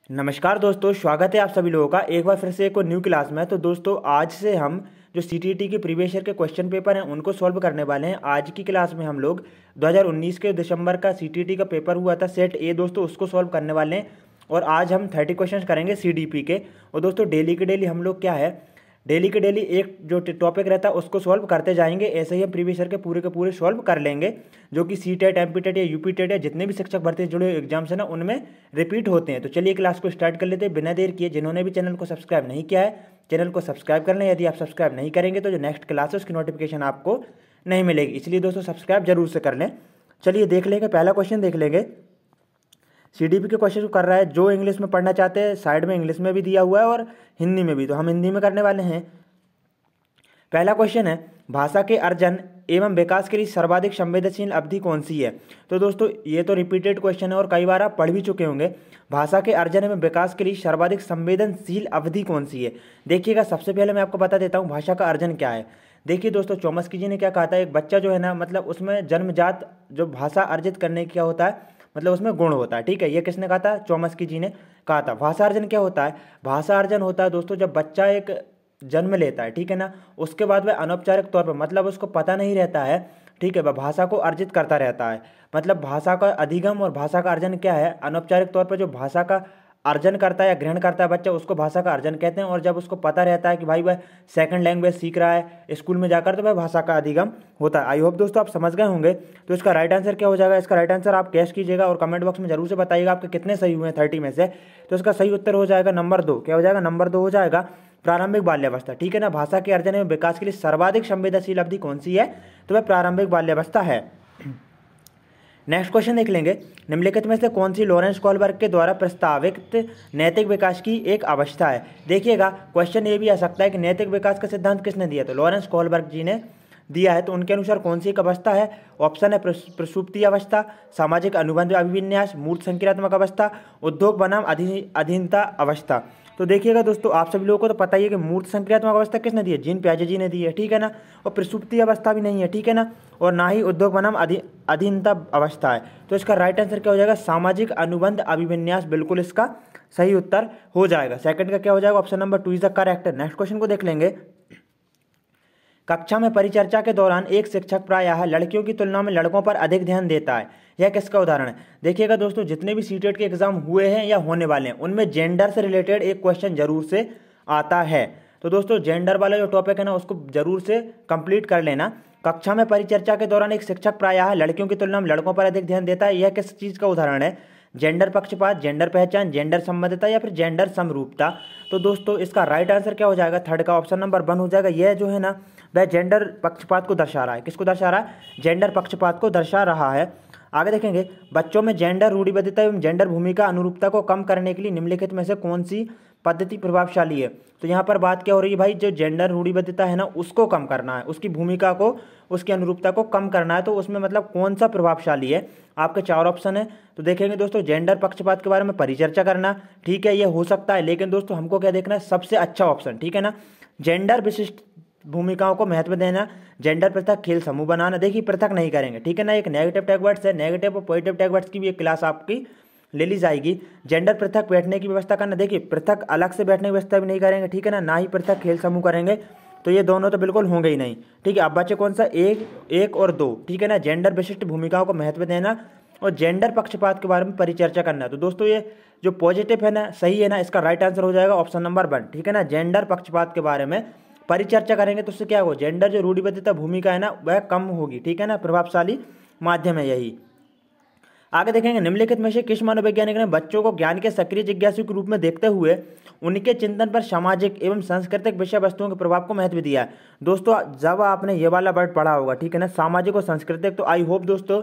नमस्कार दोस्तों, स्वागत है आप सभी लोगों का एक बार फिर से एक और न्यू क्लास में। तो दोस्तों आज से हम जो सीटीईटी के प्रीवियस ईयर के क्वेश्चन पेपर हैं उनको सॉल्व करने वाले हैं। आज की क्लास में हम लोग 2019 के दिसंबर का सीटीईटी का पेपर हुआ था सेट ए दोस्तों, उसको सॉल्व करने वाले हैं। और आज हम 30 क्वेश्चन करेंगे सीडीपी के। और दोस्तों डेली के डेली हम लोग क्या है, डेली के डेली एक जो टॉपिक रहता है उसको सॉल्व करते जाएंगे। ऐसे ही हम प्रीवियस ईयर के पूरे सॉल्व कर लेंगे, जो कि सी टेट, एमपी टेट या यूपी टेट या जितने भी शिक्षक भर्ती से जुड़े एग्जाम्स हैं ना उनमें रिपीट होते हैं। तो चलिए क्लास को स्टार्ट कर लेते हैं बिना देर किए। जिन्होंने भी चैनल को सब्सक्राइब नहीं किया है चैनल को सब्सक्राइब कर लें। यदि आप सब्सक्राइब नहीं करेंगे तो जो नेक्स्ट क्लास है उसकी नोटिफिकेशन आपको नहीं मिलेगी, इसलिए दोस्तों सब्सक्राइब जरूर से कर लें। चलिए देख लेंगे, पहला क्वेश्चन देख लेंगे। सीडीपी के क्वेश्चन कर रहा है, जो इंग्लिश में पढ़ना चाहते हैं साइड में इंग्लिश में भी दिया हुआ है और हिंदी में भी, तो हम हिंदी में करने वाले हैं। पहला क्वेश्चन है, भाषा के अर्जन एवं विकास के लिए सर्वाधिक संवेदनशील अवधि कौन सी है। तो दोस्तों ये तो रिपीटेड क्वेश्चन है और कई बार आप पढ़ भी चुके होंगे। भाषा के अर्जन एवं विकास के लिए सर्वाधिक संवेदनशील अवधि कौन सी है। देखिएगा, सबसे पहले मैं आपको बता देता हूँ भाषा का अर्जन क्या है। देखिए दोस्तों, चोम्स्की जी ने क्या कहा था, एक बच्चा जो है ना, मतलब उसमें जन्मजात जो भाषा अर्जित करने की क्या होता है, मतलब उसमें गुण होता है। ठीक है, ये किसने कहा था? चोम्स्की जी ने कहा था। भाषा अर्जन क्या होता है? भाषा अर्जन होता है दोस्तों जब बच्चा एक जन्म लेता है, ठीक है ना, उसके बाद वह अनौपचारिक तौर पर, मतलब उसको पता नहीं रहता है, ठीक है, वह भाषा को अर्जित करता रहता है। मतलब भाषा का अधिगम और भाषा का अर्जन क्या है, अनौपचारिक तौर पर जो भाषा का अर्जन करता है या ग्रहण करता है बच्चा, उसको भाषा का अर्जन कहते हैं। और जब उसको पता रहता है कि भाई वह सेकंड लैंग्वेज सीख रहा है स्कूल में जाकर, तो वह भाषा का अधिगम होता है। आई होप दोस्तों आप समझ गए होंगे। तो इसका राइट आंसर क्या हो जाएगा? इसका राइट आंसर आप कैश कीजिएगा और कमेंट बॉक्स में जरूर से बताइएगा आपके कितने सही हुए हैं 30 में से। तो इसका सही उत्तर हो जाएगा नंबर 2। क्या हो जाएगा? नंबर 2 हो जाएगा, प्रारंभिक बाल्यावस्था। ठीक है ना, भाषा के अर्जन एवं विकास के लिए सर्वाधिक संवेदनशील अवधि कौन सी है? तो वह प्रारंभिक बाल्यावस्था है। नेक्स्ट क्वेश्चन देख लेंगे, निम्नलिखित में से कौन सी लॉरेंस कोहलबर्ग के द्वारा प्रस्तावित नैतिक विकास की एक अवस्था है। देखिएगा, क्वेश्चन ये भी आ सकता है कि नैतिक विकास का सिद्धांत किसने दिया, तो लॉरेंस कोहलबर्ग जी ने दिया है। तो उनके अनुसार कौन सी एक अवस्था है? ऑप्शन है प्रसुप्ति अवस्था, सामाजिक अनुबंध अभिविन्यास, मूर्त संक्रियात्मक अवस्था, उद्योग बनाम अधीनता अवस्था। तो देखिएगा दोस्तों, आप सभी लोगों को तो पता ही है कि मूर्त संक्रियात्मक अवस्था किसने दी है? जीन पियाजे जी ने दी है, ठीक है ना। और प्रसुप्ति अवस्था भी नहीं है, ठीक है ना, और ना ही उद्योग बनाम अधीनता अवस्था है। तो इसका राइट आंसर क्या हो जाएगा? सामाजिक अनुबंध अभिविन्यास बिल्कुल इसका सही उत्तर हो जाएगा। सेकंड का क्या हो जाएगा? Option number 2 is the correct. Next question को देख लेंगे। कक्षा में परिचर्चा के दौरान एक शिक्षक प्रायः लड़कियों की तुलना में लड़कों पर अधिक ध्यान देता है, यह किसका उदाहरण है? देखिएगा दोस्तों, जितने भी सीटेट के एग्जाम हुए हैं या होने वाले हैं उनमें जेंडर से रिलेटेड एक क्वेश्चन जरूर से आता है। तो दोस्तों जेंडर वाला जो टॉपिक है ना उसको जरूर से कंप्लीट कर लेना। कक्षा में परिचर्चा के दौरान एक शिक्षक प्रायः लड़कियों की तुलना में लड़कों पर अधिक ध्यान देता है, यह किस चीज़ का उदाहरण है? जेंडर पक्षपात, जेंडर पहचान, जेंडर संबद्धता या फिर जेंडर समरूपता। तो दोस्तों इसका राइट आंसर क्या हो जाएगा? थर्ड का ऑप्शन नंबर 1 हो जाएगा। यह जो है ना वह जेंडर पक्षपात को दर्शा रहा है। किसको दर्शा रहा है? जेंडर पक्षपात को दर्शा रहा है। आगे देखेंगे, बच्चों में जेंडर रूढ़िबद्धता एवं जेंडर भूमिका अनुरूपता को कम करने के लिए निम्नलिखित में से कौन सी पद्धति प्रभावशाली है। तो यहाँ पर बात क्या हो रही है भाई, जो जेंडर रूढ़िबद्धता है ना उसको कम करना है, उसकी भूमिका को, उसकी अनुरूपता को कम करना है। तो उसमें मतलब कौन सा प्रभावशाली है? आपके 4 ऑप्शन है। तो देखेंगे दोस्तों, जेंडर पक्षपात के बारे में परिचर्चा करना, ठीक है, ये हो सकता है, लेकिन दोस्तों हमको क्या देखना है? सबसे अच्छा ऑप्शन, ठीक है ना, जेंडर विशिष्ट भूमिकाओं को महत्व देना, जेंडर पृथक खेल समूह बनाना। देखिए पृथक नहीं करेंगे, ठीक है ना, एक नेगेटिव टैग वर्ड्स है, नेगेटिव और पॉजिटिव टैग वर्ड्स की भी एक क्लास आपकी ले ली जाएगी। जेंडर पृथक बैठने की व्यवस्था करना, देखिए पृथक अलग से बैठने की व्यवस्था भी नहीं करेंगे, ठीक है ना, ना ही पृथक खेल समूह करेंगे। तो ये दोनों तो बिल्कुल होंगे ही नहीं, ठीक है। अब बचे कौन सा? एक और 2, ठीक है ना, जेंडर विशिष्ट भूमिकाओं को महत्व देना और जेंडर पक्षपात के बारे में परिचर्चा करना। तो दोस्तों ये जो पॉजिटिव है ना, सही है ना, इसका राइट आंसर हो जाएगा ऑप्शन नंबर 1, ठीक है ना। जेंडर पक्षपात के बारे में परिचर्चा करेंगे तो उससे क्या होगा? जेंडर जो रूढ़िबद्धता भूमिका है ना वह कम होगी, ठीक है ना, प्रभावशाली माध्यम है यही। आगे देखेंगे, निम्नलिखित में से किस मनोवैज्ञानिक ने बच्चों को ज्ञान के सक्रिय जिज्ञासु के रूप में देखते हुए उनके चिंतन पर सामाजिक एवं सांस्कृतिक विषय वस्तुओं के प्रभाव को महत्व दिया है। दोस्तों जब आपने ये वाला वर्ड पढ़ा होगा, ठीक है ना, सामाजिक और सांस्कृतिक, तो आई होप दोस्तों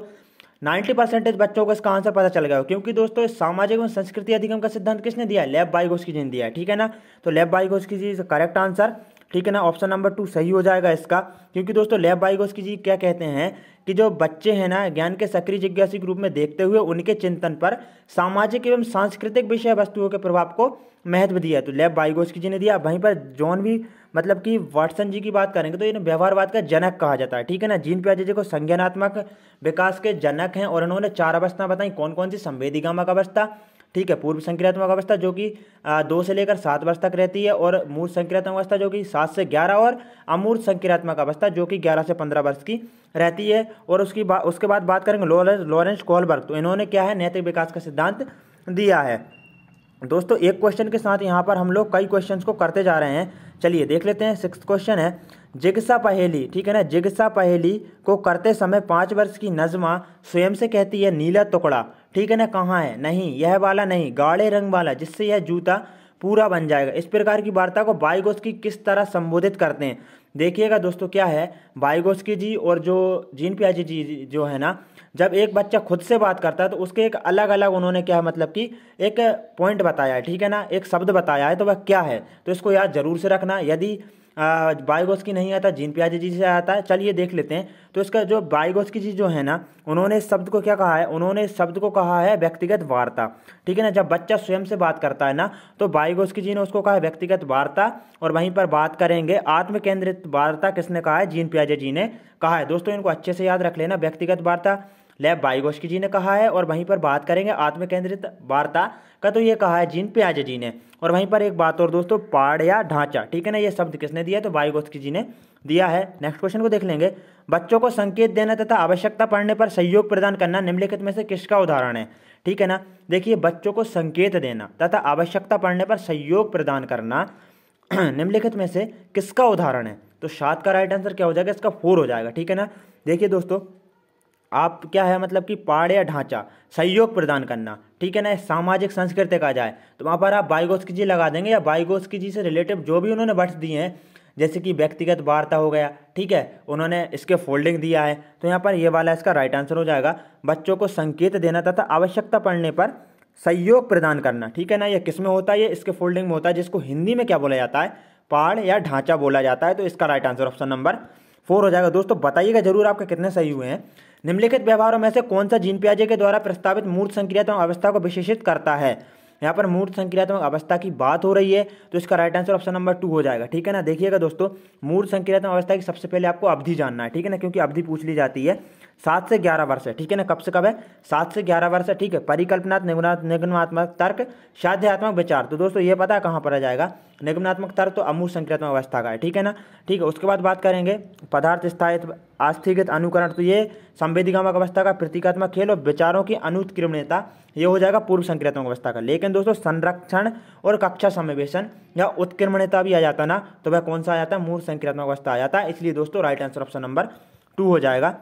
90% बच्चों को इसका आंसर पता चल गया हो, क्योंकि दोस्तों सामाजिक एवं संस्कृति अधिगम का सिद्धांत किसने दिया है? लेव वाइगोत्स्की जी ने दिया है, ठीक है ना। तो Lev Vygotsky ji is correct answer, ठीक है ना, ऑप्शन नंबर 2 सही हो जाएगा इसका। क्योंकि दोस्तों लेव वाइगोत्स्की जी क्या कहते हैं कि जो बच्चे हैं ना ज्ञान के सक्रिय जिज्ञासु के रूप में देखते हुए उनके चिंतन पर सामाजिक एवं सांस्कृतिक विषय वस्तुओं के प्रभाव को महत्व दिया, तो लेव वाइगोत्स्की जी ने दिया। वहीं पर जॉन भी मतलब कि वाटसन जी की बात करेंगे तो इन्हें व्यवहारवाद का जनक कहा जाता है, ठीक है ना। जीन पियाजे जी को संज्ञानात्मक विकास के जनक हैं और इन्होंने 4 अवस्था बताई, कौन कौन सी? संवेदीगामक अवस्था, ठीक है। पूर्व संक्रियात्मक अवस्था जो कि 2 से लेकर 7 वर्ष तक रहती है, और मूर्त संक्रियात्मक अवस्था जो कि 7 से 11, और अमूर्त संक्रियात्मक अवस्था जो कि 11 से 15 वर्ष की रहती है। और उसके बाद बात करेंगे लॉरेंस कोहलबर्ग। तो इन्होंने क्या है, नैतिक विकास का सिद्धांत दिया है। दोस्तों एक क्वेश्चन के साथ यहाँ पर हम लोग कई क्वेश्चंस को करते जा रहे हैं। चलिए देख लेते हैं। 6th क्वेश्चन है, जिज्ञासा पहेली, ठीक है ना। जिज्ञासा पहेली को करते समय 5 वर्ष की नज़मा स्वयं से कहती है नीला टुकड़ा, ठीक है ना, कहाँ है? नहीं, यह वाला नहीं, गाढ़े रंग वाला, जिससे यह जूता पूरा बन जाएगा। इस प्रकार की वार्ता को वाइगोत्स्की किस तरह संबोधित करते हैं? देखिएगा दोस्तों, क्या है, वाइगोत्स्की जी और जो जीन पियाजे जी जो है ना, जब एक बच्चा खुद से बात करता है तो उसके एक अलग अलग उन्होंने क्या है, मतलब कि एक पॉइंट बताया है, ठीक है ना, एक शब्द बताया है। तो वह क्या है, तो इसको याद जरूर से रखना। यदि वाइगोत्स्की नहीं आता, जीन पियाजे जी से आता है। चलिए देख लेते हैं। तो इसका जो वाइगोत्स्की जी जो है ना, उन्होंने इस शब्द को क्या कहा है, उन्होंने इस शब्द को कहा है व्यक्तिगत वार्ता, ठीक है ना। जब बच्चा स्वयं से बात करता है ना, तो वाइगोत्स्की जी ने उसको कहा है व्यक्तिगत वार्ता। और वहीं पर बात करेंगे आत्म केंद्रित वार्ता, किसने कहा है? जीन पियाजे जी ने कहा है। दोस्तों इनको अच्छे से याद रख लेना। व्यक्तिगत वार्ता लेव वाइगोत्स्की जी ने कहा है, और वहीं पर बात करेंगे आत्म केंद्रित वार्ता का, तो ये कहा है जीन पियाजे जी ने। और वहीं पर एक बात और दोस्तों, पाड़ या ढांचा, ठीक है ना, ये शब्द किसने दिया? तो वाइगोत्स्की जी ने दिया है। नेक्स्ट क्वेश्चन को देख लेंगे। बच्चों को संकेत देना तथा आवश्यकता पड़ने पर सहयोग प्रदान करना निम्नलिखित में से किसका उदाहरण है? ठीक है ना। देखिए, बच्चों को संकेत देना तथा आवश्यकता पड़ने पर सहयोग प्रदान करना निम्नलिखित में से किसका उदाहरण है? तो 7 का राइट आंसर क्या हो जाएगा? इसका 4 हो जाएगा, ठीक है ना। देखिए दोस्तों, आप क्या है, मतलब कि पाड़ या ढांचा, सहयोग प्रदान करना, ठीक है ना, सामाजिक संस्कृति का जाए, तो वहाँ पर आप वाइगोत्स्की जी लगा देंगे, या वाइगोत्स्की जी से रिलेटिव जो भी उन्होंने वर्ड्स दिए हैं, जैसे कि व्यक्तिगत वार्ता हो गया, ठीक है, उन्होंने इसके फोल्डिंग दिया है, तो यहाँ पर ये वाला इसका राइट आंसर हो जाएगा। बच्चों को संकेत देना तथा आवश्यकता पड़ने पर सहयोग प्रदान करना, ठीक है ना, ये किस में होता है? ये इसके फोल्डिंग में होता है, जिसको हिंदी में क्या बोला जाता है? पाड़ या ढांचा बोला जाता है। तो इसका राइट आंसर ऑप्शन नंबर 4 हो जाएगा। दोस्तों बताइएगा जरूर आपके कितने सही हुए हैं। निम्नलिखित व्यवहारों में से कौन सा जीन पियाजे के द्वारा प्रस्तावित मूर्त संक्रियात्मक अवस्था को विशेषित करता है? यहाँ पर मूर्त संक्रियात्मक अवस्था की बात हो रही है, तो इसका राइट आंसर ऑप्शन नंबर 2 हो जाएगा, ठीक है ना। देखिएगा दोस्तों, मूर्त संक्रियात्मक अवस्था की सबसे पहले आपको अवधि जानना है, ठीक है ना, क्योंकि अवधि पूछ ली जाती है। 7 से 11 वर्ष है, ठीक है ना। कब से कब है? 7 से 11 वर्ष है, ठीक है। परिकल्पनात्मक, निगमनात्मक तर्क, साध्यात्मक विचार, तो दोस्तों ये पता है कहाँ पर आ जाएगा? निगमनात्मक तर्क तो अमूर्त संक्रियात्मक अवस्था का है, ठीक है ना। ठीक है, उसके बाद बात करेंगे पदार्थ स्थायित्व, आस्थिगत अनुकरण, तो ये संवेदीगामक अवस्था का प्रतीकात्मक खेल और विचारों की अनुत्क्रमणीयता, ये हो जाएगा पूर्व संक्रियात्मक अवस्था का। लेकिन दोस्तों संरक्षण और कक्षा समावेशन या उत्क्रमणीयता भी आ जाता ना, तो वह कौन सा आ जाता है? मूर्त संक्रियात्मक अवस्था आ जाता है। इसलिए दोस्तों राइट आंसर ऑप्शन नंबर 2 हो जाएगा।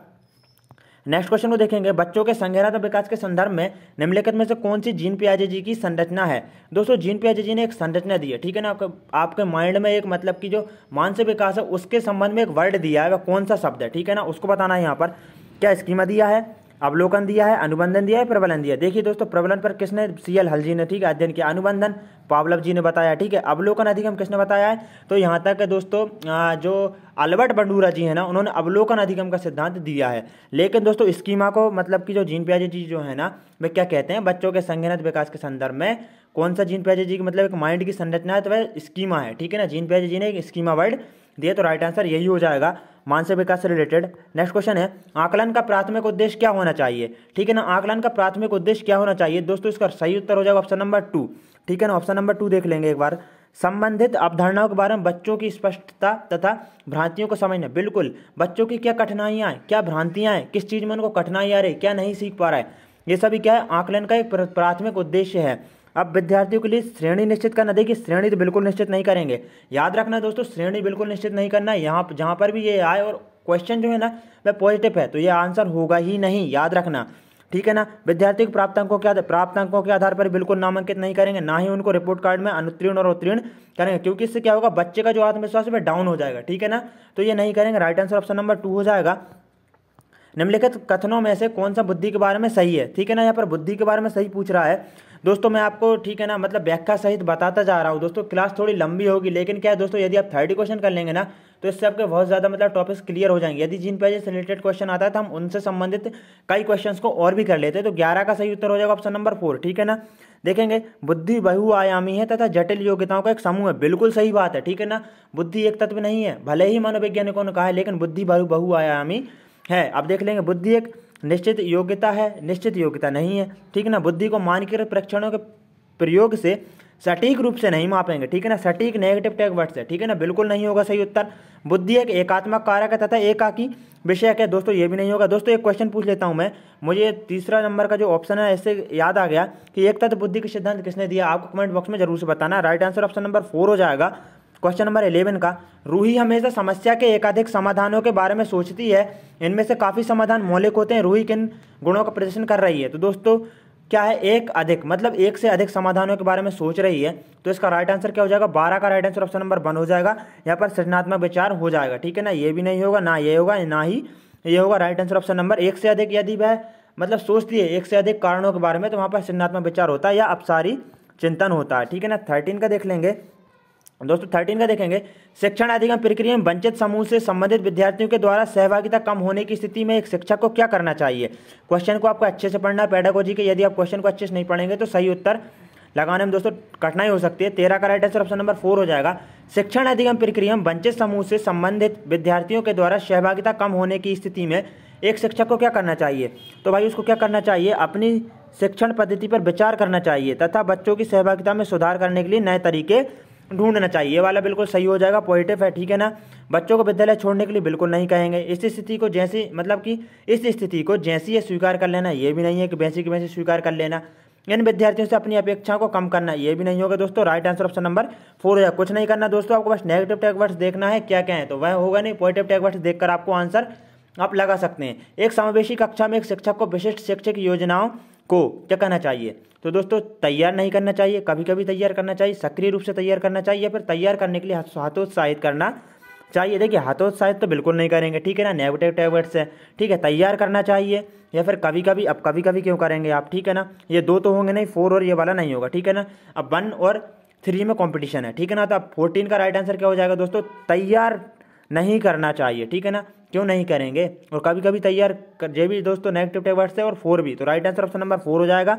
नेक्स्ट क्वेश्चन को देखेंगे। बच्चों के संज्ञानात्मक विकास के संदर्भ में निम्नलिखित में से कौन सी जीन पियाजे जी की संरचना है? दोस्तों जीन पियाजे जी ने एक संरचना दी है, ठीक है ना। आपके माइंड में एक, मतलब कि जो मानसिक विकास है उसके संबंध में एक वर्ड दिया है, वह कौन सा शब्द है, ठीक है ना, उसको बताना है। यहाँ पर क्या स्कीमा दिया है, अवलोकन दिया है, अनुबंधन दिया है, प्रबलन दिया है। देखिए दोस्तों, प्रबलन पर किसने? CL हल जी ने, ठीक है, अध्ययन किया। अनुबंधन पावलव जी ने बताया, ठीक है। अवलोकन अधिगम किसने बताया है? तो यहाँ तक दोस्तों जो अल्बर्ट बंडूरा जी है ना, उन्होंने अवलोकन अधिगम का सिद्धांत दिया है। लेकिन दोस्तों स्कीमा को, मतलब कि जो जीन पियाजे जी जो है ना, वे क्या कहते हैं? बच्चों के संज्ञानात्मक विकास के संदर्भ में कौन सा जीन पियाजे जी की, मतलब एक माइंड की संरचना है, तो वह स्कीमा है, ठीक है ना। जीन पियाजे जी ने एक स्कीमा वर्ड दिया, तो राइट आंसर यही हो जाएगा, मानसिक विकास से रिलेटेड। नेक्स्ट क्वेश्चन है, आकलन का प्राथमिक उद्देश्य क्या होना चाहिए? ठीक है ना, आकलन का प्राथमिक उद्देश्य क्या होना चाहिए? दोस्तों इसका सही उत्तर हो जाएगा ऑप्शन नंबर 2, ठीक है ना। ऑप्शन नंबर 2 देख लेंगे एक बार। संबंधित अवधारणाओं के बारे में बच्चों की स्पष्टता तथा भ्रांतियों को समझना। बिल्कुल, बच्चों की क्या कठिनाइयाँ हैं, क्या भ्रांतियाँ हैं, किस चीज़ में उनको कठिनाई आ रही, क्या नहीं सीख पा रहा है, ये सभी क्या है? आकलन का एक प्राथमिक उद्देश्य है। अब विद्यार्थियों के लिए श्रेणी निश्चित करना। देखिए श्रेणी तो बिल्कुल निश्चित नहीं करेंगे, याद रखना दोस्तों, श्रेणी बिल्कुल निश्चित नहीं करना। यहाँ जहाँ पर भी ये आए और क्वेश्चन जो है ना वह पॉजिटिव है, तो ये आंसर होगा ही नहीं, याद रखना, ठीक है ना। विद्यार्थी को प्राप्त अंकों के आधार पर बिल्कुल नामांकित नहीं करेंगे, ना ही उनको रिपोर्ट कार्ड में अनुत्तीर्ण और उत्तीर्ण करेंगे, क्योंकि इससे क्या होगा? बच्चे का जो आत्मविश्वास है वह डाउन हो जाएगा, ठीक है ना। तो ये नहीं करेंगे। राइट आंसर ऑप्शन नंबर 2 हो जाएगा। निम्नलिखित कथनों में से कौन सा बुद्धि के बारे में सही है? ठीक है ना, यहाँ पर बुद्धि के बारे में सही पूछ रहा है दोस्तों। मैं आपको, ठीक है ना, मतलब व्याख्या सहित बताता जा रहा हूँ दोस्तों। क्लास थोड़ी लंबी होगी, लेकिन क्या है दोस्तों, यदि आप 30 क्वेश्चन कर लेंगे ना, तो इससे आपके बहुत ज़्यादा मतलब टॉपिक्स क्लियर हो जाएंगे। यदि जिन पेज से रिलेटेड क्वेश्चन आता है तो हम उनसे संबंधित कई क्वेश्चंस को और भी कर लेते हैं। तो 11 का सही उत्तर हो जाएगा ऑप्शन नंबर 4, ठीक है ना। देखेंगे, बुद्धि बहुआयामी है तथा जटिल योग्यताओं का एक समूह है। बिल्कुल सही बात है, ठीक है ना। बुद्धि एक तत्व नहीं है, भले ही मनोवैज्ञानिकों ने कहा है, लेकिन बुद्धि बहुआयामी है। अब देख लेंगे, बुद्धि एक निश्चित योग्यता है, निश्चित योग्यता नहीं है, ठीक है ना। बुद्धि को मानकीकृत परीक्षणों के प्रयोग से सटीक रूप से नहीं मापेंगे, ठीक है ना। सटीक नेगेटिव टैग वर्ड से, ठीक है ना, बिल्कुल नहीं होगा सही उत्तर। बुद्धि एक एकात्मक कारक है तथा एकाकी विषयक है, दोस्तों ये भी नहीं होगा। दोस्तों एक क्वेश्चन पूछ लेता हूं मैं, मुझे तीसरा नंबर का जो ऑप्शन है इससे याद आ गया कि एक तत्व बुद्धि के सिद्धांत किसने दिया, आपको कमेंट बॉक्स में जरूर से बताना। राइट आंसर ऑप्शन नंबर 4 हो जाएगा। क्वेश्चन नंबर 11 का, रूही हमेशा समस्या के एकाधिक समाधानों के बारे में सोचती है, इनमें से काफ़ी समाधान मौलिक होते हैं, रूही किन गुणों का प्रदर्शन कर रही है। तो दोस्तों क्या है, एक अधिक, मतलब एक से अधिक समाधानों के बारे में सोच रही है। तो इसका राइट आंसर क्या हो जाएगा, 12 का राइट आंसर ऑप्शन नंबर 1 हो जाएगा। यहाँ पर सृजनात्मक विचार हो जाएगा, ठीक है ना, ये भी नहीं होगा, ना ये होगा, ना ही ये होगा। राइट आंसर ऑप्शन नंबर 1 से अधिक, यदि वह मतलब सोचती है एक से अधिक कारणों के बारे में, तो वहाँ पर सृजनात्मक विचार होता है या अपसारी चिंतन होता है, ठीक है ना। 13 का देख लेंगे दोस्तों, 13 का देखेंगे, शिक्षण अधिगम प्रक्रिया में वंचित समूह से संबंधित विद्यार्थियों के द्वारा सहभागिता कम होने की स्थिति में एक शिक्षक को क्या करना चाहिए। क्वेश्चन को आपको अच्छे से पढ़ना है पेडागोजी के, यदि आप क्वेश्चन को अच्छे से नहीं पढ़ेंगे तो सही उत्तर लगाने में दोस्तों कठिनाई हो सकती है। 13 का राइट आंसर ऑप्शन नंबर 4 हो जाएगा। शिक्षण अधिगम प्रक्रिया में वंचित समूह से संबंधित विद्यार्थियों के द्वारा सहभागिता कम होने की स्थिति में एक शिक्षक को क्या करना चाहिए। तो भाई उसको क्या करना चाहिए, अपनी शिक्षण पद्धति पर विचार करना चाहिए तथा बच्चों की सहभागिता में सुधार करने के लिए नए तरीके ढूंढना चाहिए। ये वाला बिल्कुल सही हो जाएगा, पॉजिटिव है, ठीक है ना। बच्चों को विद्यालय छोड़ने के लिए बिल्कुल नहीं कहेंगे। इस स्थिति को जैसी, मतलब कि इस स्थिति को जैसी ये स्वीकार कर लेना, ये भी नहीं है कि वैसी की वैसी स्वीकार कर लेना। इन विद्यार्थियों से अपनी अपेक्षाओं को कम करना, ये भी नहीं होगा दोस्तों। राइट आंसर ऑप्शन नंबर 4 हो जाएगा। कुछ नहीं करना दोस्तों, आपको बस नेगेटिव टैग वर्ड्स देखना है क्या क्या है, तो वह होगा नहीं। पॉजिटिव टैग वर्ड्स देखकर आपको आंसर आप लगा सकते हैं। एक समावेशी कक्षा में एक शिक्षक को विशिष्ट शैक्षिक योजनाओं को क्या करना चाहिए। तो दोस्तों तैयार नहीं करना चाहिए, कभी कभी तैयार करना चाहिए, सक्रिय रूप से तैयार करना चाहिए, या फिर तैयार करने के लिए हतोत्साहित करना चाहिए। देखिए हतोत्साहित तो बिल्कुल नहीं करेंगे, ठीक है ना, नेगेटिव टैग वर्ड्स है, ठीक है। तैयार करना चाहिए या फिर कभी कभी, अब कभी कभी क्यों करेंगे आप, ठीक है ना। ये दो तो होंगे नहीं, 4 और ये वाला नहीं होगा, ठीक है ना। अब 1 और 3 में कॉम्पिटिशन है, ठीक है ना। तो अब 14 का राइट आंसर क्या हो जाएगा दोस्तों, तैयार नहीं करना चाहिए, ठीक है ना। क्यों नहीं करेंगे, और कभी कभी तैयार कर, ये भी दोस्तों नेगेटिव टैग वर्ड्स है, और 4 भी। तो राइट आंसर ऑप्शन नंबर 4 हो जाएगा,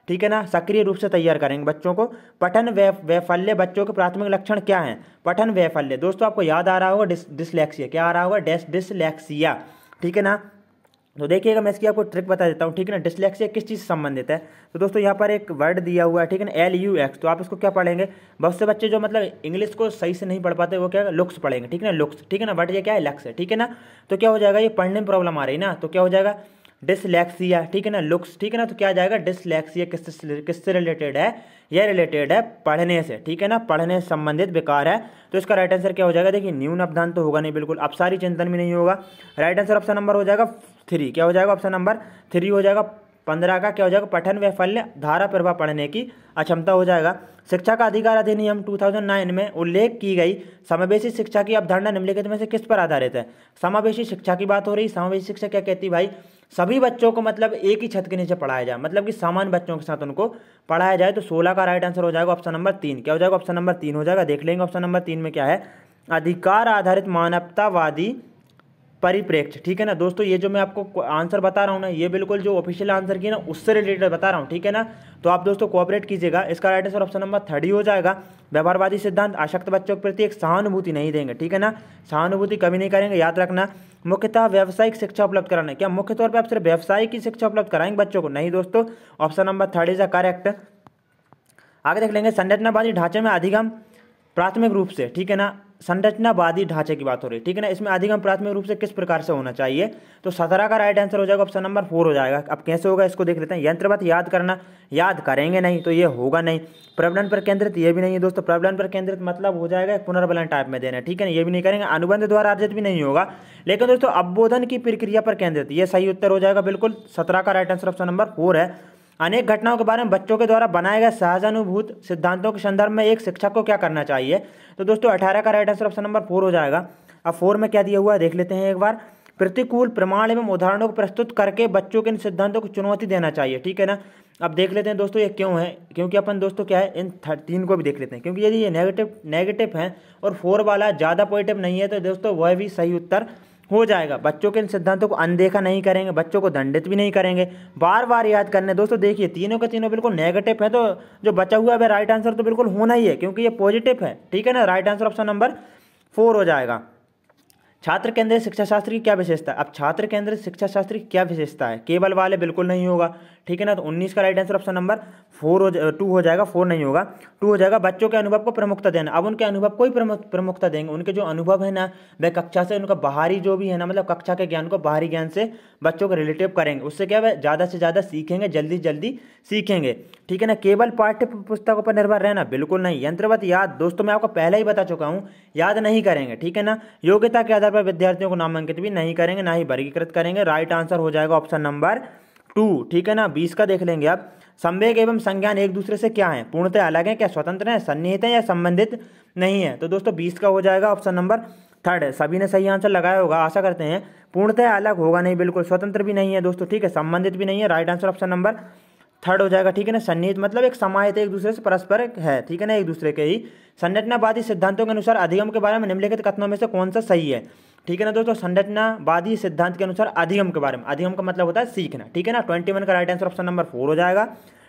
ठीक है ना। सक्रिय रूप से तैयार करेंगे बच्चों को। पठन वैफल्य बच्चों के प्राथमिक लक्षण क्या हैं। पठन वैफल्य दोस्तों आपको याद आ रहा होगा, डिसलेक्सिया, क्या आ रहा होगा, डिसलेक्सिया, ठीक है ना। तो देखिएगा मैं इसकी आपको ट्रिक बता देता हूँ, ठीक है ना। डिसलेक्सिया किस चीज़ से संबंधित है, तो दोस्तों यहाँ पर एक वर्ड दिया हुआ है, ठीक है ना, LUX। तो आप इसको क्या पढ़ेंगे, बहुत से बच्चे जो मतलब इंग्लिश को सही से नहीं पढ़ पाते वो क्या लुक्स पढ़ेंगे, ठीक है ना, लुक्स, ठीक है ना। वर्ड ये क्या है, लक्स है, ठीक है ना। तो क्या हो जाएगा, ये पढ़ने में प्रॉब्लम आ रही ना, तो क्या हो जाएगा, डिसलेक्सिया, ठीक है ना, लुक्स, ठीक है ना। तो क्या आ जाएगा, डिसलेक्सिया किससे रिलेटेड है, यह रिलेटेड है पढ़ने से, ठीक है ना, पढ़ने से संबंधित विकार है। तो इसका राइट आंसर क्या हो जाएगा, देखिए न्यून अवधान तो होगा नहीं बिल्कुल, अपसारी चिंतन भी नहीं होगा। राइट आंसर ऑप्शन नंबर हो जाएगा 3, क्या हो जाएगा, ऑप्शन नंबर 3 हो जाएगा। 15 का क्या हो जाएगा, पठन वैफल्य धारा प्रवाह पढ़ने की अक्षमता हो जाएगा। शिक्षा का अधिकार अधिनियम 2009 में उल्लेख की गई समावेशी शिक्षा की अवधारणा निम्नलिखित में से किस पर आधारित है। समावेशी शिक्षा की बात हो रही, समावेशी शिक्षा क्या कहती है भाई, सभी बच्चों को मतलब एक ही छत के नीचे पढ़ाया जाए, मतलब कि समान बच्चों के साथ उनको पढ़ाया जाए। तो 16 का राइट आंसर हो जाएगा ऑप्शन नंबर 3, क्या हो जाएगा, ऑप्शन नंबर 3 हो जाएगा। देख लेंगे ऑप्शन नंबर 3 में क्या है, अधिकार आधारित मानवतावादी परिप्रेक्ष्य, ठीक है ना। दोस्तों ये जो मैं आपको आंसर बता रहा हूँ ना, ये बिल्कुल जो ऑफिशियल आंसर की ना उससे रिलेटेड बता रहा हूँ, ठीक है ना। तो आप दोस्तों कोऑपरेट कीजिएगा। इसका राइट आंसर ऑप्शन नंबर 3 हो जाएगा। व्यवहारवादी सिद्धांत आसक्त बच्चों के प्रति एक सहानुभूति नहीं देंगे, ठीक है ना, सहानुभूति कभी नहीं करेंगे, याद रखना। मुख्यतः व्यावसायिक शिक्षा उपलब्ध कराना, क्या मुख्य तौर पर आप सिर्फ व्यवसाय की शिक्षा उपलब्ध कराएंगे बच्चों को, नहीं दोस्तों, ऑप्शन नंबर 3 इज करेक्ट। आगे देख लेंगे, संरचनावादी ढांचे में अधिगम प्राथमिक रूप से, ठीक है ना, संरचनावादी ढांचे की बात हो रही है, ठीक है ना। इसमें अधिगम प्राथमिक रूप से किस प्रकार से होना चाहिए, तो 17 का राइट आंसर हो जाएगा, ऑप्शन नंबर 4 हो जाएगा। अब कैसे होगा इसको देख लेते हैं। यंत्रवत याद करना, याद करेंगे नहीं तो ये होगा नहीं। प्रबंधन पर केंद्रित, ये भी नहीं है दोस्तों। प्रबंधन पर केंद्रित मतलब हो जाएगा पुनर्बलन टाइप में देना, ठीक है ना, ये भी नहीं करेंगे। अनुबंध द्वारा अर्जित भी नहीं होगा। लेकिन दोस्तों अवबोधन की प्रक्रिया पर केंद्रित, ये सही उत्तर हो जाएगा बिल्कुल। 17 का राइट आंसर ऑप्शन नंबर 4 है। अनेक घटनाओं के बारे में बच्चों के द्वारा बनाए गए सहजानुभूत सिद्धांतों के संदर्भ में एक शिक्षक को क्या करना चाहिए। तो दोस्तों 18 का राइट आंसर ऑप्शन नंबर 4 हो जाएगा। अब 4 में क्या दिया हुआ है देख लेते हैं एक बार। प्रतिकूल प्रमाण एवं उदाहरणों को प्रस्तुत करके बच्चों के इन सिद्धांतों को चुनौती देना चाहिए, ठीक है ना। अब देख लेते हैं दोस्तों ये क्यों है, क्योंकि अपन दोस्तों क्या है इन 3 को भी देख लेते हैं, क्योंकि यदि ये नेगेटिव है और 4 वाला ज़्यादा पॉजिटिव नहीं है तो दोस्तों वह भी सही उत्तर हो जाएगा। बच्चों के इन सिद्धांतों को अनदेखा नहीं करेंगे, बच्चों को दंडित भी नहीं करेंगे, बार बार याद करने। दोस्तों देखिए तीनों के तीनों बिल्कुल नेगेटिव है, तो जो बचा हुआ है राइट आंसर तो बिल्कुल होना ही है, क्योंकि ये पॉजिटिव है, ठीक है ना। राइट आंसर ऑप्शन नंबर 4 हो जाएगा। छात्र केंद्रित शिक्षा शास्त्र की क्या विशेषता है? अब छात्र केंद्रित शिक्षा शास्त्र की क्या विशेषता है? केवल वाले बिल्कुल नहीं होगा, ठीक है ना। तो 19 का राइट आंसर ऑप्शन नंबर 2 हो जाएगा, 4 नहीं होगा, 2 हो जाएगा। बच्चों के अनुभव को प्रमुखता देना। अब उनके अनुभव को ही प्रमुखता देंगे। उनके जो अनुभव है ना, वह कक्षा से उनका बाहरी जो भी है ना, मतलब कक्षा के ज्ञान को बाहरी ज्ञान से बच्चों को रिलेटिव करेंगे। उससे क्या है, ज़्यादा से ज़्यादा सीखेंगे, जल्दी जल्दी सीखेंगे, ठीक है ना। केवल पाठ्य पुस्तकों पर निर्भर रहना बिल्कुल नहीं। यंत्रवत याद, दोस्तों मैं आपको पहले ही बता चुका हूँ, याद नहीं करेंगे, ठीक है ना। योग्यता के आधार पर विद्यार्थियों को नामांकित भी नहीं करेंगे, ना ही वर्गीकृत करेंगे। राइट आंसर हो जाएगा ऑप्शन नंबर 2, ठीक है ना। 20 का देख लेंगे आप। संवेग एवं संज्ञान एक दूसरे से क्या है? पूर्णतः अलग है, क्या स्वतंत्र है, सन्निहित है या संबंधित नहीं है? तो दोस्तों 20 का हो जाएगा ऑप्शन नंबर 3 है। सभी ने सही आंसर लगाया होगा, आशा करते हैं। पूर्णतः अलग होगा नहीं, बिल्कुल। स्वतंत्र भी नहीं है दोस्तों, ठीक है। संबंधित भी नहीं है। राइट आंसर ऑप्शन नंबर 3 हो जाएगा, ठीक है ना। सन्निहित मतलब एक समाहित, एक दूसरे से परस्पर है, ठीक है ना, एक दूसरे के ही। संरचनावादी सिद्धांतों के अनुसार अधिगम के बारे में निम्नलिखित कथनों में से कौन सा सही है? ठीक है ना दोस्तों, संरचनावादी सिद्धांत के अनुसार अधिगम के बारे में, अधिगम का मतलब होता है सीखना, ठीक है ना। 21 का राइट आंसर ऑप्शन नंबर 4 हो जाएगा,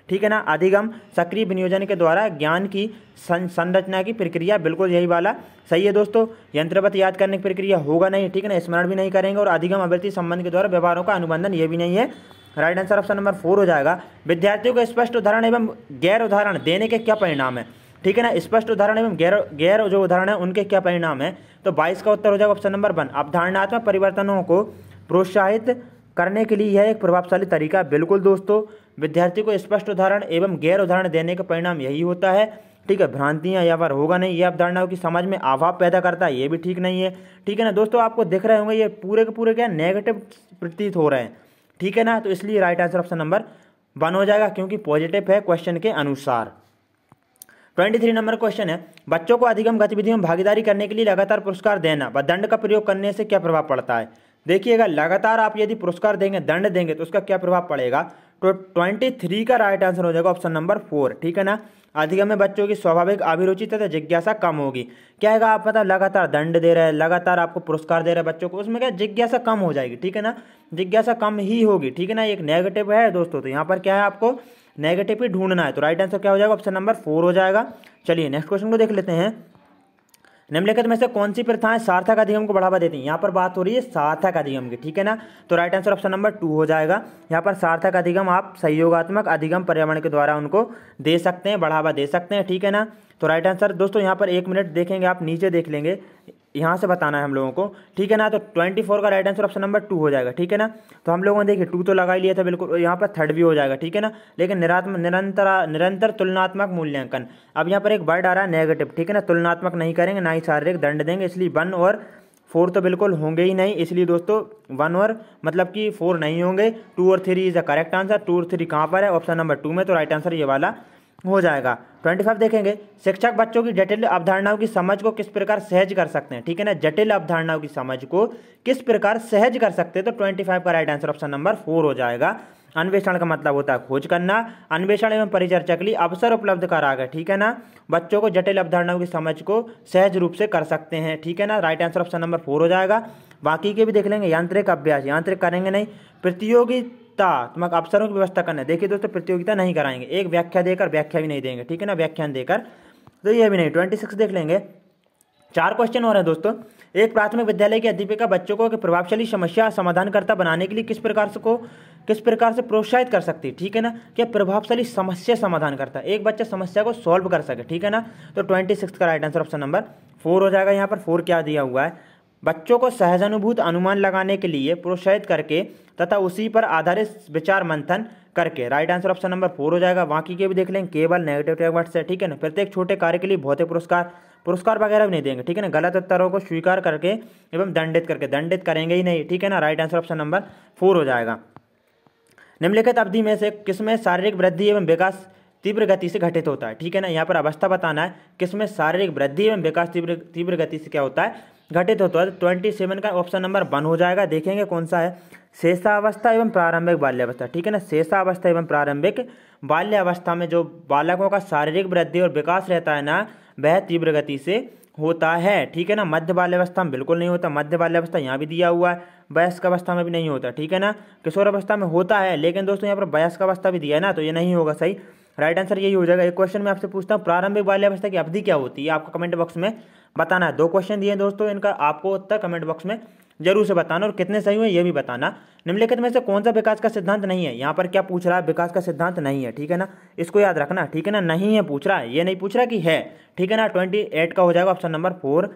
ठीक है ना। अधिगम सक्रिय विनियोजन के द्वारा ज्ञान की संरचना की प्रक्रिया, बिल्कुल यही वाला सही है दोस्तों। यंत्रवत याद करने की प्रक्रिया होगा नहीं, ठीक है ना, स्मरण भी नहीं करेंगे। और अधिगम आवृत्ति संबंध के द्वारा व्यवहारों का अनुबंधन, ये भी नहीं है। राइट आंसर ऑप्शन नंबर 4 हो जाएगा। विद्यार्थियों को स्पष्ट उदाहरण एवं गैर उदाहरण देने के क्या परिणाम है? ठीक है ना, स्पष्ट उदाहरण एवं गैर जो उदाहरण है उनके क्या परिणाम है? तो 22 का उत्तर हो जाएगा ऑप्शन नंबर 1। अवधारणात्मक परिवर्तनों को प्रोत्साहित करने के लिए यह एक प्रभावशाली तरीका, बिल्कुल दोस्तों। विद्यार्थी को स्पष्ट उदाहरण एवं गैर उदाहरण देने का परिणाम यही होता है, ठीक है। भ्रांतियां या बार होगा नहीं, यह अवधारणाओं की समझ में अभाव पैदा करता है, ये भी ठीक नहीं है, ठीक है ना दोस्तों। आपको दिख रहे होंगे ये पूरे के पूरे क्या नेगेटिव प्रतीत हो रहे हैं, ठीक है ना। तो इसलिए राइट आंसर ऑप्शन नंबर 1 हो जाएगा, क्योंकि पॉजिटिव है क्वेश्चन के अनुसार। 23 नंबर क्वेश्चन है, बच्चों को अधिगम गतिविधियों में भागीदारी करने के लिए लगातार पुरस्कार देना व दंड का प्रयोग करने से क्या प्रभाव पड़ता है? देखिएगा, लगातार आप यदि पुरस्कार देंगे, दंड देंगे, तो उसका क्या प्रभाव पड़ेगा? तो 23 का राइट आंसर हो जाएगा ऑप्शन नंबर 4, ठीक है ना। अधिगम में बच्चों की स्वाभाविक अभिरुचि तथा जिज्ञासा कम होगी। क्या है, आप मतलब लगातार दंड दे रहे हैं, लगातार आपको पुरस्कार दे रहे हैं बच्चों को, उसमें क्या जिज्ञासा कम हो जाएगी, ठीक है ना। जिज्ञासा कम ही होगी, ठीक है ना। एक नेगेटिव है दोस्तों, तो यहाँ पर क्या है, आपको नेगेटिव ही ढूंढना है। तो राइट आंसर क्या हो जाएगा? ऑप्शन नंबर 4 हो जाएगा। चलिए नेक्स्ट क्वेश्चन को देख लेते हैं। निम्नलिखित में से कौन सी प्रथाएं सार्थक अधिगम को बढ़ावा देती हैं? यहाँ पर बात हो रही है सार्थक अधिगम की, ठीक है ना। तो राइट आंसर ऑप्शन नंबर 2 हो जाएगा। यहाँ पर सार्थक अधिगम आप सहयोगात्मक अधिगम पर्यावरण के द्वारा उनको दे सकते हैं, बढ़ावा दे सकते हैं, ठीक है ना। तो राइट आंसर दोस्तों यहाँ पर 1 मिनट देखेंगे आप, नीचे देख लेंगे, यहाँ से बताना है हम लोगों को, ठीक है ना। तो 24 का राइट आंसर ऑप्शन नंबर 2 हो जाएगा, ठीक है ना। तो हम लोगों ने देखिए 2 तो लगा ही लिया था, बिल्कुल। यहाँ पर 3rd भी हो जाएगा, ठीक है ना। लेकिन निरंतर तुलनात्मक मूल्यांकन, अब यहाँ पर एक वर्ड आ रहा है नेगेटिव, ठीक है ना। तुलनात्मक नहीं करेंगे, ना ही शारीरिक दंड देंगे, इसलिए 1 और 4 तो बिल्कुल होंगे ही नहीं। इसलिए दोस्तों 1 और मतलब कि 4 नहीं होंगे। 2 और 3 इज द करेक्ट आंसर। 2 और 3 कहाँ पर है? ऑप्शन नंबर 2 में। तो राइट आंसर ये वाला हो जाएगा। 25 देखेंगे, शिक्षक बच्चों की जटिल अवधारणाओं की समझ को किस प्रकार सहज कर सकते हैं? ठीक है ना, जटिल अवधारणाओं की समझ को किस प्रकार सहज कर सकते हैं? तो 25 का राइट आंसर ऑप्शन नंबर 4 हो जाएगा। अन्वेषण का मतलब होता है खोज करना, अन्वेषण एवं परिचर्चा के लिए अवसर उपलब्ध करा गया, ठीक है ना। बच्चों को जटिल अवधारणाओं की समझ को सहज रूप से कर सकते हैं, ठीक है ना। राइट आंसर ऑप्शन नंबर 4 हो जाएगा। बाकी के भी देख लेंगे। यांत्रिक अभ्यास, यांत्रिक करेंगे नहीं। प्रतियोगितात्मक अवसरों की व्यवस्था करना, देखिए दोस्तों प्रतियोगिता नहीं कराएंगे, एक व्याख्या देकर व्याख्या भी नहीं देंगे, ठीक है ना, व्याख्यान देकर, तो ये भी नहीं। 26 देख लेंगे। 4 क्वेश्चन और हैं दोस्तों। एक प्राथमिक विद्यालय की अध्यापिका बच्चों को प्रभावशाली समस्या समाधानकर्ता बनाने के लिए किस प्रकार से प्रोत्साहित कर सकती है? ठीक है ना, क्या प्रभावशाली समस्या समाधान करता है, एक बच्चा समस्या को सॉल्व कर सके, ठीक है ना। तो 26 का राइट आंसर ऑप्शन नंबर 4 हो जाएगा। यहाँ पर 4 क्या दिया हुआ है? बच्चों को सहजानुभूत अनुमान लगाने के लिए प्रोत्साहित करके तथा उसी पर आधारित विचार मंथन करके। राइट आंसर ऑप्शन नंबर 4 हो जाएगा। बाकी के भी देख लेंगे, केवल नेगेटिव टैगवर्ड्स है, ठीक है ना। प्रत्येक छोटे कार्य के लिए भौतिक पुरस्कार वगैरह भी नहीं देंगे, ठीक है ना। गलत उत्तरों को स्वीकार करके एवं दंडित करेंगे ही नहीं, ठीक है ना। राइट आंसर ऑप्शन नंबर 4 हो जाएगा। निम्नलिखित अवधि में से किसमें शारीरिक वृद्धि एवं विकास तीव्र गति से घटित होता है? ठीक है ना, यहाँ पर अवस्था बताना है किसमें शारीरिक वृद्धि एवं विकास तीव्र गति से क्या होता है, घटित होता है। 27 का ऑप्शन नंबर 1 हो जाएगा। देखेंगे कौन सा है, शेषावस्था एवं प्रारंभिक बाल्यावस्था, ठीक है ना। शेषावस्था एवं प्रारंभिक बाल्यावस्था में जो बालकों का शारीरिक वृद्धि और विकास रहता है ना, वह तीव्र गति से होता है, ठीक है ना। मध्य बाल्यावस्था में बिल्कुल नहीं होता। मध्य बाल्यावस्था यहाँ भी दिया हुआ है, वयस्क अवस्था में भी नहीं होता, ठीक है ना। किशोर अवस्था में होता है, लेकिन दोस्तों यहाँ पर वयस्क अवस्था भी दिया है ना, तो ये नहीं होगा सही। राइट आंसर यही हो जाएगा। एक क्वेश्चन मैं आपसे पूछता हूँ, प्रारंभिक बाल्यावस्था की अवधि क्या होती है? आपको कमेंट बॉक्स में बताना है। 2 क्वेश्चन दिए दोस्तों, इनका आपको उत्तर कमेंट बॉक्स में जरूर से बताना और कितने सही हुए ये भी बताना। निम्नलिखित में से कौन सा विकास का सिद्धांत नहीं है? यहाँ पर क्या पूछ रहा है? विकास का सिद्धांत नहीं है, ठीक है ना, इसको याद रखना, ठीक है ना, नहीं है पूछ रहा है, ये नहीं पूछ रहा कि है, ठीक है ना। 28 का हो जाएगा ऑप्शन नंबर 4।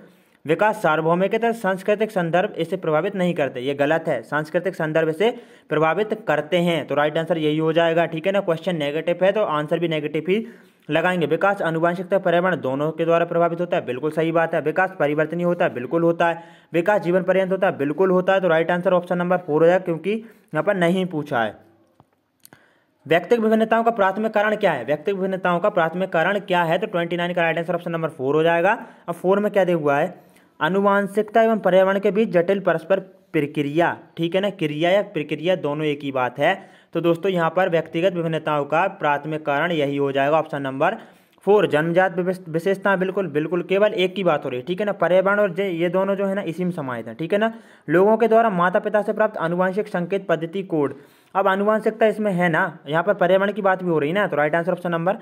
विकास सार्वभौमिकता सांस्कृतिक संदर्भ इसे प्रभावित नहीं करते, ये गलत है, सांस्कृतिक संदर्भ इसे प्रभावित करते हैं, तो राइट आंसर यही हो जाएगा, ठीक है ना। क्वेश्चन नेगेटिव है तो आंसर भी नेगेटिव ही लगाएंगे। विकास आनुवंशिकता पर्यावरण दोनों के द्वारा प्रभावित होता है, बिल्कुल सही बात है। विकास परिवर्तनीय होता है, बिल्कुल होता है। विकास जीवन पर्यंत होता है, बिल्कुल होता है, तो राइट आंसर ऑप्शन नंबर 4 हो जाएगा, क्योंकि यहाँ पर नहीं पूछा है। व्यक्तिगत विभिन्नताओं का प्राथमिक कारण क्या है? व्यक्तिगत विभिन्नताओं का प्राथमिक कारण क्या है? तो 29 का राइट आंसर ऑप्शन नंबर 4 हो जाएगा। अब 4 में क्या दिया हुआ है? आनुवांशिकता एवं पर्यावरण के बीच जटिल परस्पर प्रक्रिया, ठीक है ना, क्रिया या प्रक्रिया दोनों एक ही बात है। तो दोस्तों यहाँ पर व्यक्तिगत विभिन्नताओं का प्राथमिक कारण यही हो जाएगा ऑप्शन नंबर 4। जन्मजात विशेषता, बिल्कुल बिल्कुल, केवल एक की बात हो रही है, ठीक है ना। पर्यावरण और ये दोनों जो है ना इसी में समाहित है, ठीक है ना। लोगों के द्वारा माता पिता से प्राप्त आनुवांशिक संकेत पद्धति कोड, अब आनुवांशिकता इसमें है ना, यहाँ पर पर्यावरण की बात भी हो रही है ना, तो राइट आंसर ऑप्शन नंबर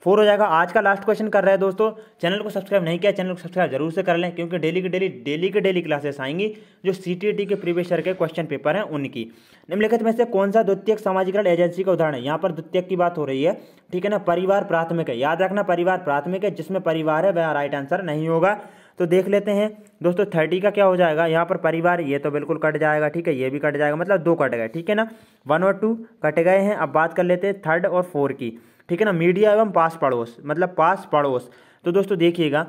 4 हो जाएगा। आज का लास्ट क्वेश्चन कर रहे हैं दोस्तों। चैनल को सब्सक्राइब नहीं किया, चैनल को सब्सक्राइब जरूर से कर लें, क्योंकि डेली क्लासेस आएंगी जो सीटीईटी के प्रीवियस ईयर के क्वेश्चन पेपर हैं उनकी। निम्नलिखित में से कौन सा द्वितीयक समाजीकरण एजेंसी का उदाहरण है? यहाँ पर द्वितीयक की बात हो रही है, ठीक है ना। परिवार प्राथमिक है, याद रखना, परिवार प्राथमिक है, जिसमें परिवार है वह राइट आंसर नहीं होगा। तो देख लेते हैं दोस्तों 30 का क्या हो जाएगा। यहाँ पर परिवार, ये तो बिल्कुल कट जाएगा, ठीक है, ये भी कट जाएगा, मतलब 2 कट गए, ठीक है ना। 1 और 2 कट गए हैं। अब बात कर लेते हैं 3 और 4 की, ठीक है ना। मीडिया एवं पास पड़ोस, मतलब पास पड़ोस, तो दोस्तों देखिएगा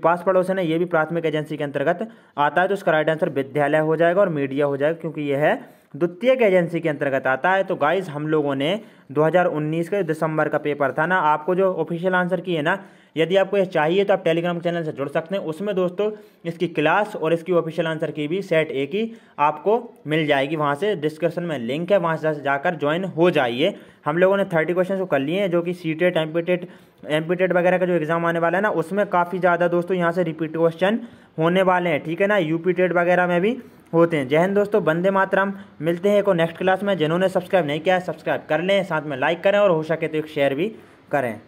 पास पड़ोस है ना, ये भी प्राथमिक एजेंसी के अंतर्गत आता है, तो उसका राइट आंसर विद्यालय हो जाएगा और मीडिया हो जाएगा, क्योंकि यह है द्वितीयक एजेंसी के अंतर्गत आता है। तो गाइज हम लोगों ने 2019 के दिसंबर का पेपर था ना, आपको जो ऑफिशियल आंसर की है ना, यदि आपको ये चाहिए तो आप टेलीग्राम चैनल से जुड़ सकते हैं। उसमें दोस्तों इसकी क्लास और इसकी ऑफिशियल आंसर की भी सेट एक ही आपको मिल जाएगी, वहाँ से डिस्क्रिप्शन में लिंक है, वहाँ से जाकर ज्वाइन हो जाइए। हम लोगों ने 30 क्वेश्चन को कर लिए हैं, जो कि सीटेट एमपीटेट वगैरह का जो एग्जाम आने वाला है ना, उसमें काफ़ी ज़्यादा दोस्तों यहाँ से रिपीट क्वेश्चन होने वाले हैं, ठीक है ना। यूपी टेट वगैरह में भी होते हैं। जय हिंद दोस्तों, वंदे मातरम। मिलते हैं एक और नेक्स्ट क्लास में। जिन्होंने सब्सक्राइब नहीं किया है सब्सक्राइब कर लें, साथ में लाइक करें और हो सके तो एक शेयर भी करें।